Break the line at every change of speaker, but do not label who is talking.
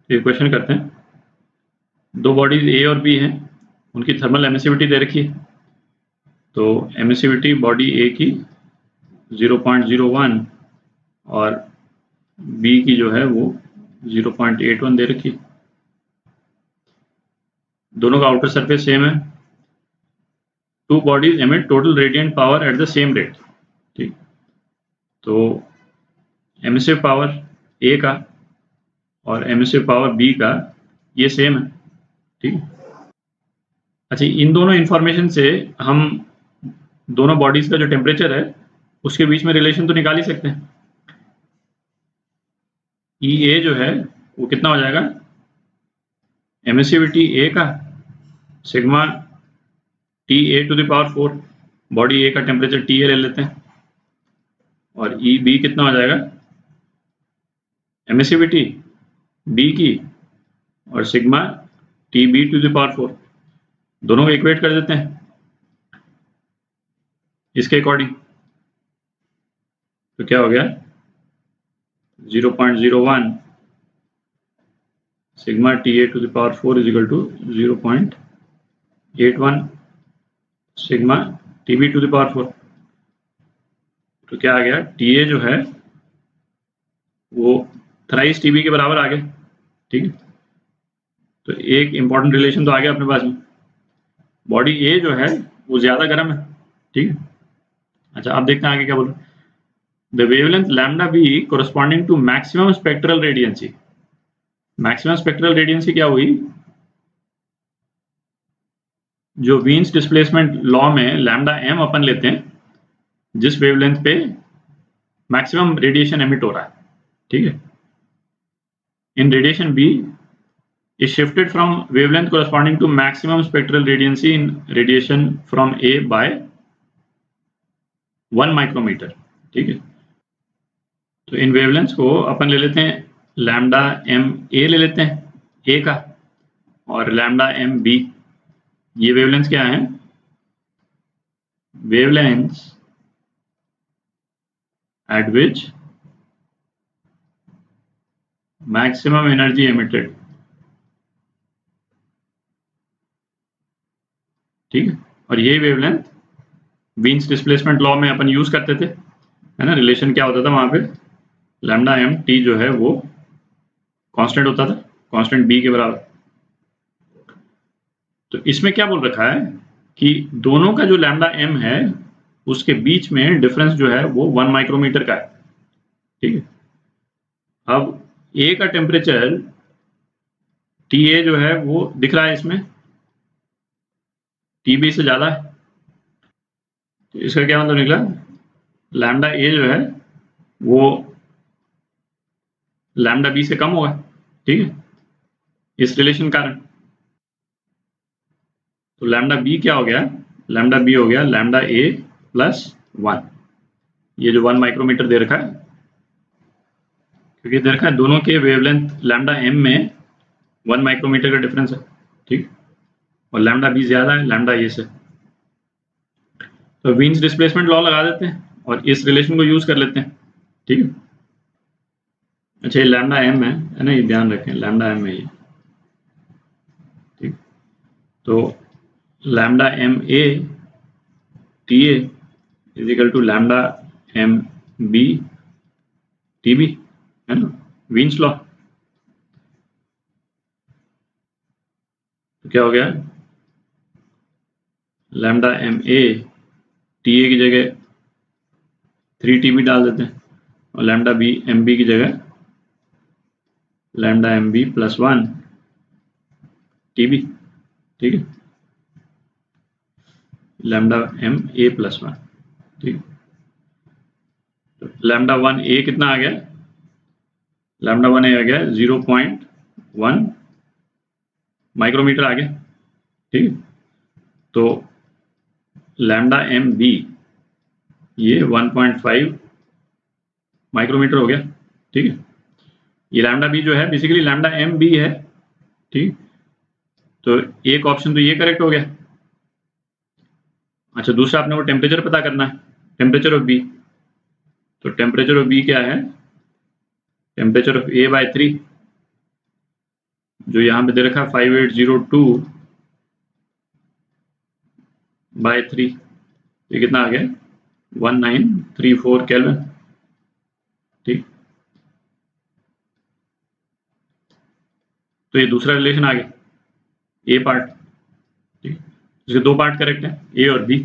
एक क्वेश्चन करते हैं। दो बॉडीज ए और बी हैं, उनकी थर्मल एमिसिविटी दे रखी है। तो एमिसिविटी बॉडी ए की 0.01 और बी की जो है वो 0.81 दे रखी है। दोनों का आउटर सरफेस सेम है। Two bodies emit total radiant power at the same rate. ठीक, तो एमिसिव पावर ए का और एमिसिव पावर बी का ये सेम है। ठीक, अच्छा, इन दोनों इंफॉर्मेशन से हम दोनों बॉडीज का जो टेम्परेचर है उसके बीच में रिलेशन तो निकाल ही सकते हैं। ई ए जो है वो कितना हो जाएगा, एमिसिविटी ए का sigma T A to the power 4, body A का टेम्परेचर टी ए ले लेते हैं, और ई बी कितना हो जाएगा, एमिसिविटी बी की और sigma T B to the power 4, दोनों को इक्वेट कर देते हैं इसके अकॉर्डिंग। तो क्या हो गया, 0.01 sigma T A to the power 4 is equal to 0.81 sigma T B to the power 4। तो क्या आ गया, टी ए जो है वो थ्राइस टी बी के बराबर आ गया। ठीक है, तो एक इंपॉर्टेंट रिलेशन तो आ गया अपने पास में, बॉडी ए जो है वो ज्यादा गर्म है। ठीक है, अच्छा आप देखते हैं आगे क्या बोलो। The wavelength lambda B corresponding to maximum spectral radiancy. Maximum spectral radiancy क्या हुई, जो वीन्स डिस्प्लेसमेंट लॉ में लैम्डा एम अपन लेते हैं, जिस वेवलेंथ पे मैक्सिमम रेडिएशन एमिट हो रहा है। ठीक है, in radiation B is shifted from wavelength corresponding to maximum spectral radiancy in radiation from A by 1 micrometer। ठीक है, तो इन वेवलेंथ्स को अपन ले लेते हैं लैम्डा एम ए ले लेते हैं ए का, और लैम्डा एम बी, ये वेवलेंथ्स क्या हैं, wavelengths at which maximum energy emitted। ठीक है, और ये वेवलेंथ वीन्स डिस्प्लेसमेंट लॉ में अपन यूज करते थे, है ना। रिलेशन क्या होता था वहां पे, लैम्डा एम टी जो है वो कांस्टेंट होता था, कांस्टेंट बी के बराबर। तो इसमें क्या बोल रखा है कि दोनों का जो लैम्डा एम है उसके बीच में डिफरेंस जो है वो 1 माइक्रोमीटर का है। ठीक है, अब ए का टेम्परेचर टी ए जो है वो दिख रहा है इसमें, टी बी से ज्यादा है। तो इसका क्या मतलब निकला, लैम्डा ए जो है वो लैम्डा बी से कम होगा। ठीक है, इस रिलेशन कारण। तो लैम्डा बी क्या हो गया, लैम्डा बी हो गया लैम्डा ए प्लस 1। ये जो 1 माइक्रोमीटर दे रखा है, क्योंकि दे रखा है दोनों के वेवलेंथ लैम्डा एम में 1 माइक्रोमीटर का डिफरेंस है। ठीक, और लैम्डा बी ज्यादा है लैम्डा ए से। तो वीन्स डिस्प्लेसमेंट लॉ लगा देते हैं और इस रिलेशन को यूज कर लेते हैं। ठीक है, अच्छा ये लैम्डा एम है ना, ये ध्यान रखें लैम्डा एम है ये। ठीक, तो lambda M A T A is equal to lambda M B T B, है ना, वीन्स लॉ। तो क्या हो गया, lambda M A T A की जगह 3 टी बी डाल देते हैं, और लैम्डा बी एम बी की जगह lambda M B plus 1 T B. ठीक है, लैम्डा एम ए प्लस 1। ठीक, तो लैम्डा 1 ए कितना आ गया, लैम्डा 1 ए आ गया 0.1 माइक्रोमीटर आ गया। ठीक है, तो लैम्डा एम बी ये 1.5 माइक्रोमीटर हो गया। ठीक है, ये लैम्डा बी जो है बेसिकली लैम्डा एम बी है। ठीक, तो एक ऑप्शन तो ये करेक्ट हो गया। अच्छा, दूसरा आपने वो टेम्परेचर पता करना है, टेम्परेचर ऑफ बी। तो टेम्परेचर ऑफ बी क्या है, टेम्परेचर ऑफ ए बाय 3। जो यहाँ पे दे रखा है 5802/3, ये कितना आ गया 1934 केल्विन। ठीक, तो ये दूसरा रिलेशन आ गया, ए पार्ट। ठीक, इसके दो पार्ट करेक्ट है, ए और बी।